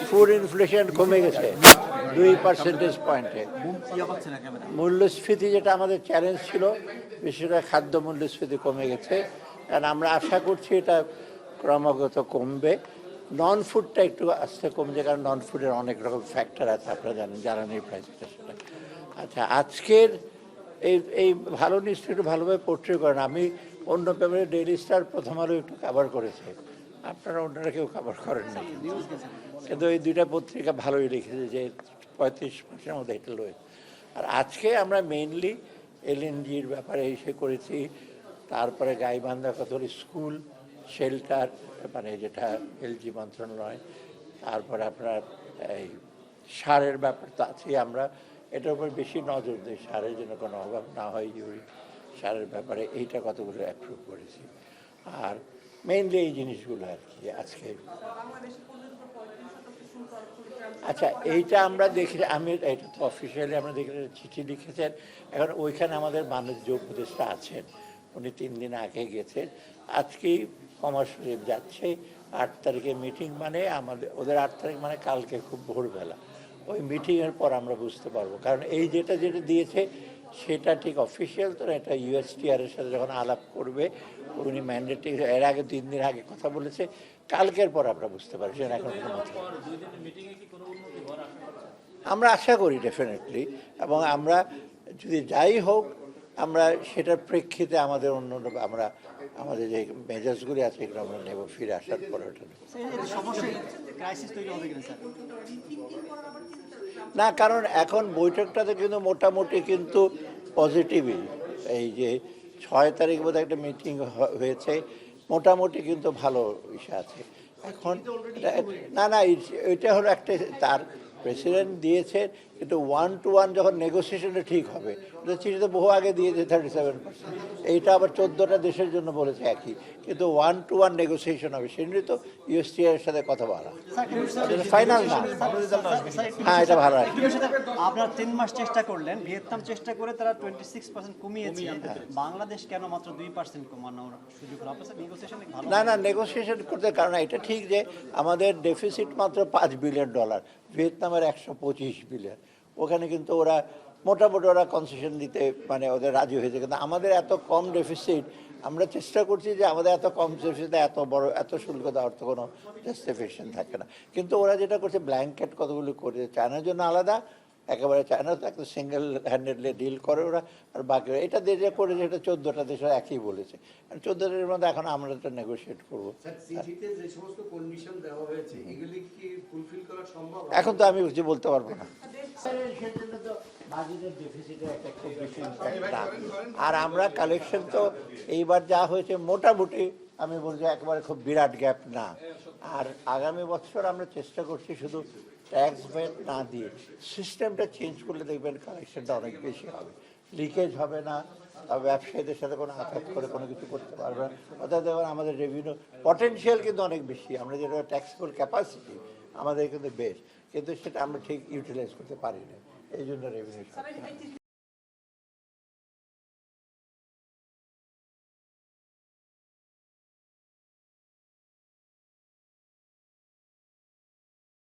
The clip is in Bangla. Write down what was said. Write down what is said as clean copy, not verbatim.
ফুড ইনফ্লেশন কমে গেছে 2% মূল্যস্ফীতি যেটা আমাদের চ্যালেঞ্জ ছিল, বিশেষ করে খাদ্য মূল্যস্ফীতি কমে গেছে। কারণ আমরা আশা করছি এটা ক্রমাগত কমবে। নন ফুডটা একটু আস্তে কমছে, কারণ নন ফুডের অনেক রকম ফ্যাক্টর আছে, আপনারা জানেন, জ্বালানির প্রাইসটা সেটা। আচ্ছা, আজকের এই ভালো নিউজটা একটু ভালোভাবে পোর্ট্রে করেন। আমি অন্য পেপারে ডেইলি স্টার, প্রথম আলো একটু কভার করেছে, আপনারা অন্যরা কেউ কভার করেন না, কিন্তু এই দুইটা পত্রিকা ভালোই লিখেছে যে 35% মধ্যে এটা রয়েছে। আর আজকে আমরা মেইনলি এলএনজির ব্যাপারে এসে করেছি, তারপরে গাইবান্ধা কতল স্কুল শেল্টার, মানে যেটা এলজি মন্ত্রণালয়, তারপরে আপনার এই সারের ব্যাপার তো আছেই। আমরা এটার উপর বেশি নজর দিই, সারের জন্য কোনো অভাব না হয়, ইউরিক সারের ব্যাপারে এইটা কতগুলো অ্যাপ্রুভ করেছি। আর মেইনলি এই জিনিসগুলো আর কি আজকে। আচ্ছা, এইটা আমরা দেখি, আমি এটা তো অফিসিয়ালি আমরা দেখি, চিঠি লিখেছেন। এখন ওইখানে আমাদের বাণিজ্য উপদেষ্টা আছেন, উনি 3 দিন আগে গেছেন, আজকেই কমার্স যাচ্ছে। 8 তারিখে মিটিং, মানে আমাদের ওদের 8 তারিখ মানে কালকে খুব ভোরবেলা। ওই মিটিংয়ের পর আমরা বুঝতে পারবো, কারণ এই যেটা দিয়েছে সেটা ঠিক অফিসিয়াল তো, এটা ইউএসটিআরের সাথে যখন আলাপ করবে উনি ম্যান্ডেটে, এর আগে 3 দিন আগে কথা বলেছে, কালকের পর আমরা বুঝতে পারছি না এখন কোনো মতো। আমরা আশা করি ডেফিনেটলি, এবং আমরা যদি যাই হোক আমরা সেটার প্রেক্ষিতে আমাদের অন্য আমরা আমাদের যে মেজাজগুলি আছে এগুলো আমরা নেব, ফিরে আসার পরে ওটা না। কারণ এখন বৈঠকটাতে কিন্তু মোটামুটি কিন্তু পজিটিভই। এই যে 6 তারিখ বোধহয় একটা মিটিং হয়েছে, মোটামুটি কিন্তু ভালো বিষয় আছে এখন। না না, এটা হলো একটা, তার প্রেসিডেন্ট দিয়েছে, কিন্তু 1 to 1 যখন নেগোসিয়েশনটা ঠিক হবে, এটা চিঠিতে বহু আগে দিয়েছে 37%, এইটা আবার 14টা দেশের জন্য বলেছে একই, কিন্তু 1 to 1 নেগোসিয়েশন হবে, সেজন্যই তো ইউএসটিআর সাথে কথা বলা, ফাইনাল না। হ্যাঁ, এটা ভালো আছে। আপনারা 3 মাস চেষ্টা করলেন, ভিয়েতনাম চেষ্টা করে তারা 26% কমিয়েছে, বাংলাদেশ কেন মাত্র 2% কমানোর সুযোগ হলো? আপনারা নেগোসিয়েশন ভালো না না, নেগোসিয়েশন করতে, কারণ এটা ঠিক যে আমাদের ডেফিসিট মাত্র $5 বিলিয়ন, ভিয়েতনামের 125 বিলিয়ন। ওখানে কিন্তু ওরা মোটামুটি ওরা কনসেশন দিতে মানে ওদের রাজি হয়েছে, কিন্তু আমাদের এত কম ডেফিসিট, আমরা চেষ্টা করছি যে আমাদের এত কম ডেফিসিটে এত বড় এত শুল্ক দেওয়ার তো কোনো জাস্টিফিকেশন থাকে না। কিন্তু ওরা যেটা করছে ব্ল্যাঙ্কেট কতগুলো করে, চায়নার জন্য আলাদা, একেবারে চায়না তো একটা সিঙ্গেল হ্যান্ডেডলি ডিল করে ওরা, আর বাকি এটা দেশে করে, যেটা 14টা দেশের একই বলেছে, আর 14টার মধ্যে এখন আমরা এটা নেগোশিয়েট করবো। এখন তো আমি কিছু বলতে পারবো না, আর আমরা কালেকশন তো এইবার যা হয়েছে মোটামুটি আমি বলছি একেবারে খুব বিরাট গ্যাপ না। আর আগামী বছর আমরা চেষ্টা করছি শুধু ট্যাক্স ভ্যাট না দিয়ে সিস্টেমটা চেঞ্জ করলে দেখবেন কালেকশনটা অনেক বেশি হবে, লিকেজ হবে না, ব্যবসায়ীদের সাথে কোনো আঘাত করে কোনো কিছু করতে পারবে না। অর্থাৎ দেখবেন আমাদের রেভিনিউ পটেনশিয়াল কিন্তু অনেক বেশি, আমরা যেটা ট্যাক্সেবল ক্যাপাসিটি আমাদের কিন্তু বেশ, কিন্তু সেটা আমরা ঠিক ইউটিলাইজ করতে পারি না, এই জন্য রেভিনিউ